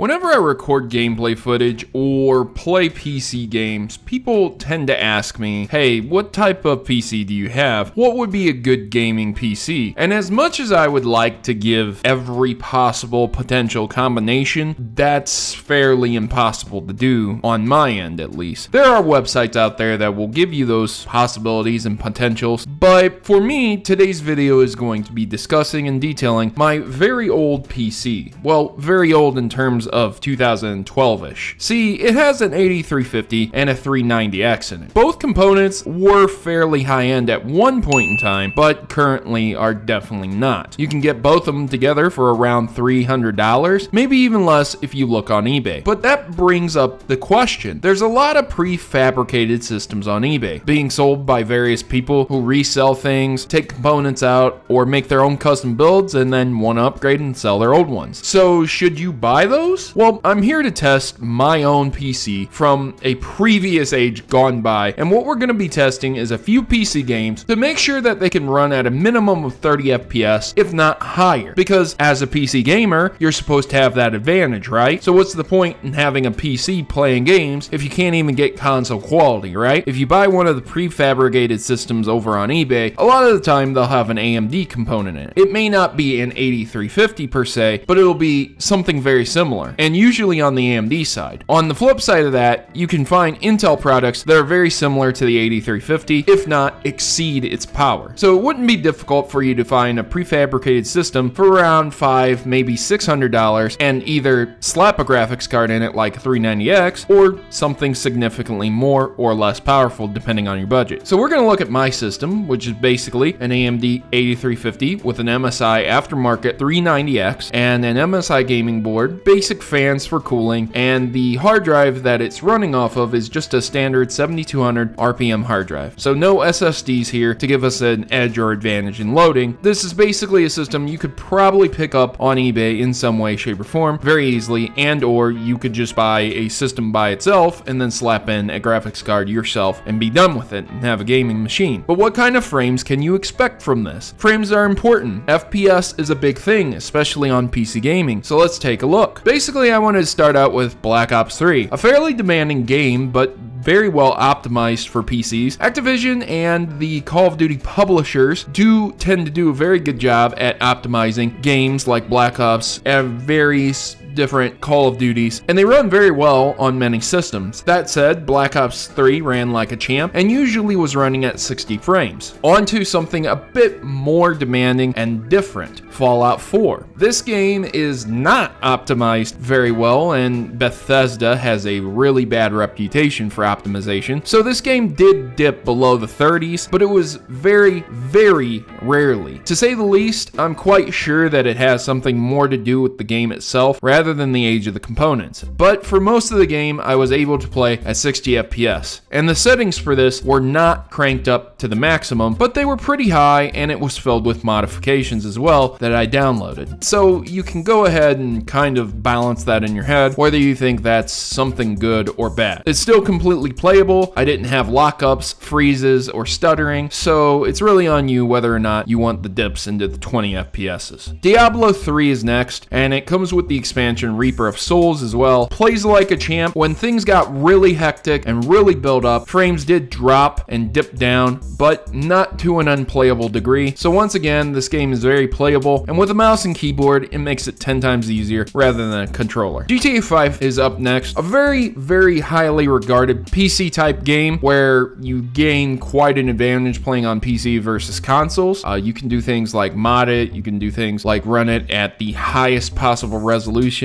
Whenever I record gameplay footage or play PC games, people tend to ask me, hey, what type of PC do you have? What would be a good gaming PC? And as much as I would like to give every possible potential combination, that's fairly impossible to do, on my end at least. There are websites out there that will give you those possibilities and potentials, but for me, today's video is going to be discussing and detailing my very old PC. Well, very old in terms of 2012-ish. See, it has an 8350 and a 390X in it. Both components were fairly high-end at one point in time, but currently are definitely not. You can get both of them together for around $300, maybe even less if you look on eBay. But that brings up the question. There's a lot of prefabricated systems on eBay being sold by various people who resell things, take components out, or make their own custom builds and then want to upgrade and sell their old ones. So should you buy those? Well, I'm here to test my own PC from a previous age gone by, and what we're going to be testing is a few PC games to make sure that they can run at a minimum of 30 FPS, if not higher, because as a PC gamer, you're supposed to have that advantage, right? So what's the point in having a PC playing games if you can't even get console quality, right? If you buy one of the prefabricated systems over on eBay, a lot of the time they'll have an AMD component in it. It may not be an 8350 per se, but it'll be something very similar, and usually on the AMD side. On the flip side of that, you can find Intel products that are very similar to the 8350, if not exceed its power. So it wouldn't be difficult for you to find a prefabricated system for around $500, maybe $600, and either slap a graphics card in it like a 390X, or something significantly more or less powerful depending on your budget. So we're going to look at my system, which is basically an AMD 8350 with an MSI aftermarket 390X and an MSI gaming board, basic fans for cooling, and the hard drive that it's running off of is just a standard 7200 RPM hard drive. So no SSDs here to give us an edge or advantage in loading. This is basically a system you could probably pick up on eBay in some way, shape, or form very easily, and or you could just buy a system by itself and then slap in a graphics card yourself and be done with it and have a gaming machine. But what kind of frames can you expect from this? Frames are important. FPS is a big thing, especially on PC gaming, so let's take a look. Basically, I wanted to start out with Black Ops 3, a fairly demanding game, but very well optimized for PCs. Activision and the Call of Duty publishers do tend to do a very good job at optimizing games like Black Ops and various different Call of Duties, and they run very well on many systems. That said, Black Ops 3 ran like a champ and usually was running at 60 frames. On to something a bit more demanding and different, Fallout 4. This game is not optimized very well, and Bethesda has a really bad reputation for optimization, so this game did dip below the 30s, but it was very, very rarely. To say the least, I'm quite sure that it has something more to do with the game itself rather than the age of the components. But for most of the game, I was able to play at 60 FPS, and the settings for this were not cranked up to the maximum, but they were pretty high, and it was filled with modifications as well that I downloaded. So you can go ahead and kind of balance that in your head, whether you think that's something good or bad. It's still completely playable. I didn't have lockups, freezes, or stuttering, so it's really on you whether or not you want the dips into the 20 FPSs. Diablo 3 is next, and it comes with the expansion Reaper of Souls as well. Plays like a champ. When things got really hectic and really built up, frames did drop and dip down, but not to an unplayable degree. So once again, this game is very playable, and with a mouse and keyboard, it makes it 10 times easier rather than a controller. GTA 5 is up next, a very, very highly regarded PC type game where you gain quite an advantage playing on PC versus consoles. You can do things like mod it, you can do things like run it at the highest possible resolution,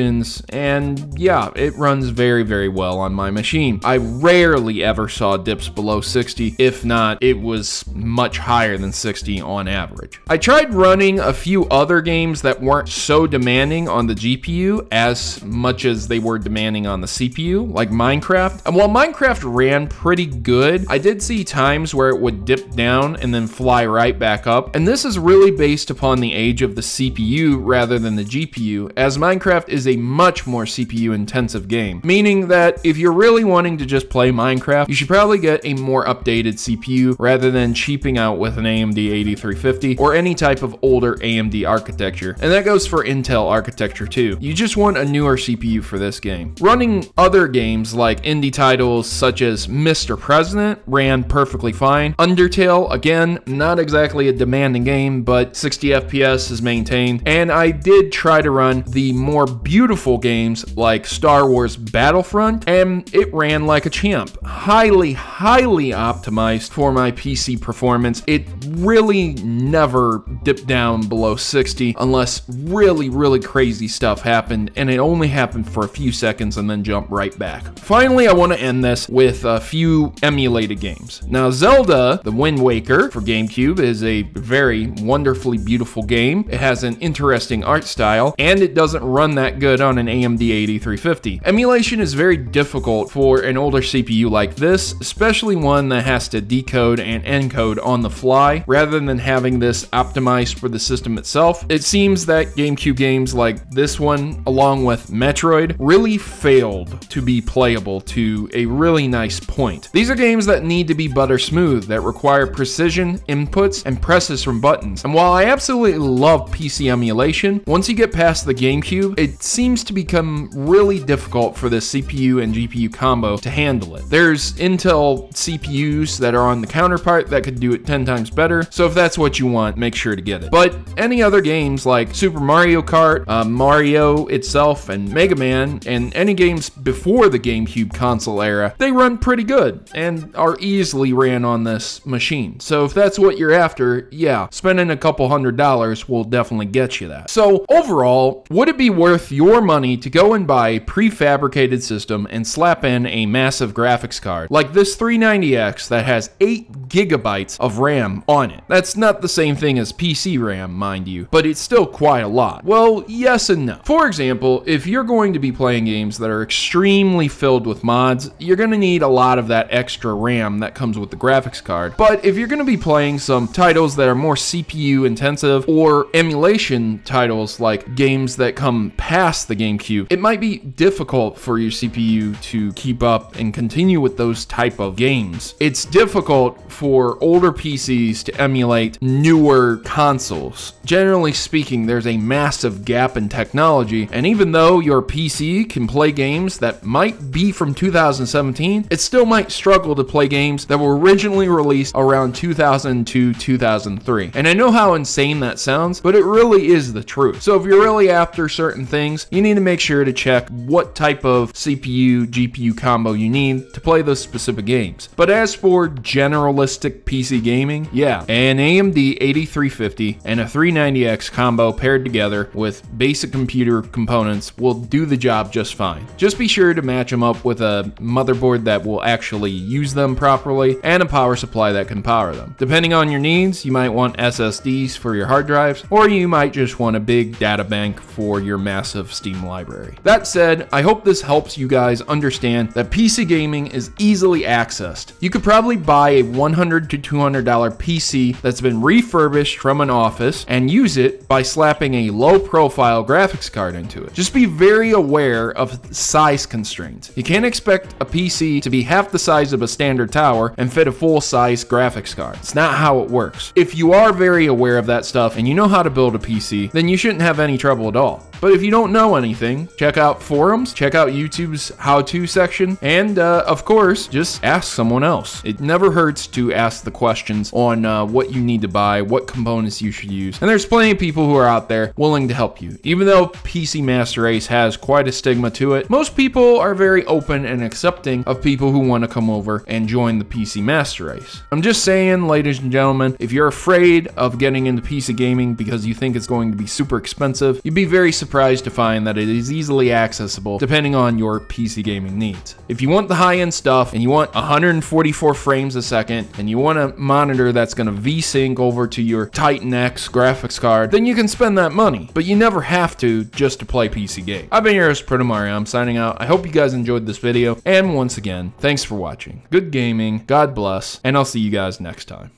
and yeah, it runs very, very well on my machine. I rarely ever saw dips below 60, if not, it was much higher than 60 on average. I tried running a few other games that weren't so demanding on the GPU as much as they were demanding on the CPU, like Minecraft, and while Minecraft ran pretty good, I did see times where it would dip down and then fly right back up, and this is really based upon the age of the CPU rather than the GPU, as Minecraft is is a much more CPU intensive game, meaning that if you're really wanting to just play Minecraft, you should probably get a more updated CPU rather than cheaping out with an AMD 8350 or any type of older AMD architecture. And that goes for Intel architecture too. You just want a newer CPU for this game. Running other games like indie titles such as Mr. President ran perfectly fine. Undertale, again, not exactly a demanding game, but 60 FPS is maintained. And I did try to run the more beautiful games like Star Wars Battlefront, and it ran like a champ. Highly optimized for my PC performance. It really never dipped down below 60 unless really crazy stuff happened, and it only happened for a few seconds and then jumped right back. Finally, I want to end this with a few emulated games. Now, Zelda, The Wind Waker for GameCube is a very wonderfully beautiful game. It has an interesting art style, and it doesn't run that good on an AMD 8350. Emulation is very difficult for an older CPU like this, especially one that has to decode and encode on the fly, rather than having this optimized for the system itself. It seems that GameCube games like this one, along with Metroid, really failed to be playable to a really nice point. These are games that need to be butter smooth, that require precision inputs and presses from buttons. And while I absolutely love PC emulation, once you get past the GameCube, it seems to become really difficult for the CPU and GPU combo to handle it. There's Intel CPUs that are on the counterpart that could do it 10 times better, so if that's what you want, make sure to get it. But any other games like Super Mario Kart, Mario itself, and Mega Man, and any games before the GameCube console era, they run pretty good and are easily ran on this machine. So if that's what you're after, yeah, spending a couple $100s will definitely get you that. So overall, would it be worth your money to go and buy a prefabricated system and slap in a massive graphics card like this 390X that has 8 gigabytes of RAM on it? That's not the same thing as PC RAM, mind you, but it's still quite a lot. Well, yes and no. For example, if you're going to be playing games that are extremely filled with mods, you're going to need a lot of that extra RAM that comes with the graphics card. But if you're going to be playing some titles that are more CPU intensive, or emulation titles like games that come past the GameCube, it might be difficult for your CPU to keep up and continue with those type of games. It's difficult for older PCs to emulate newer consoles. Generally speaking, there's a massive gap in technology, and even though your PC can play games that might be from 2017, it still might struggle to play games that were originally released around 2002, 2003. And I know how insane that sounds, but it really is the truth. So if you're really after certain things, you need to make sure to check what type of CPU, GPU combo you need to play those specific games. But as for generalistic PC gaming, yeah, an AMD 8350 and a 390X combo paired together with basic computer components will do the job just fine. Just be sure to match them up with a motherboard that will actually use them properly and a power supply that can power them. Depending on your needs, you might want SSDs for your hard drives, or you might just want a big data bank for your massive Steam library. That said, I hope this helps you guys understand that PC gaming is easily accessed. You could probably buy a $100 to $200 PC that's been refurbished from an office and use it by slapping a low profile graphics card into it. Just be very aware of size constraints. You can't expect a PC to be half the size of a standard tower and fit a full-size graphics card. It's not how it works. If you are very aware of that stuff and you know how to build a PC, then you shouldn't have any trouble at all. But if you don't know anything, check out forums, check out YouTube's how-to section, and of course, just ask someone else. It never hurts to ask the questions on what you need to buy, what components you should use, and there's plenty of people who are out there willing to help you. Even though PC Master Race has quite a stigma to it, most people are very open and accepting of people who want to come over and join the PC Master Race. I'm just saying, ladies and gentlemen, if you're afraid of getting into PC gaming because you think it's going to be super expensive, you'd be very surprised to find that it is easily accessible depending on your PC gaming needs. If you want the high-end stuff and you want 144 frames a second and you want a monitor that's going to V-Sync over to your Titan X graphics card, then you can spend that money, but you never have to just to play PC games. I've been your host, Protomario. I'm signing out. I hope you guys enjoyed this video, and once again, thanks for watching. Good gaming, God bless, and I'll see you guys next time.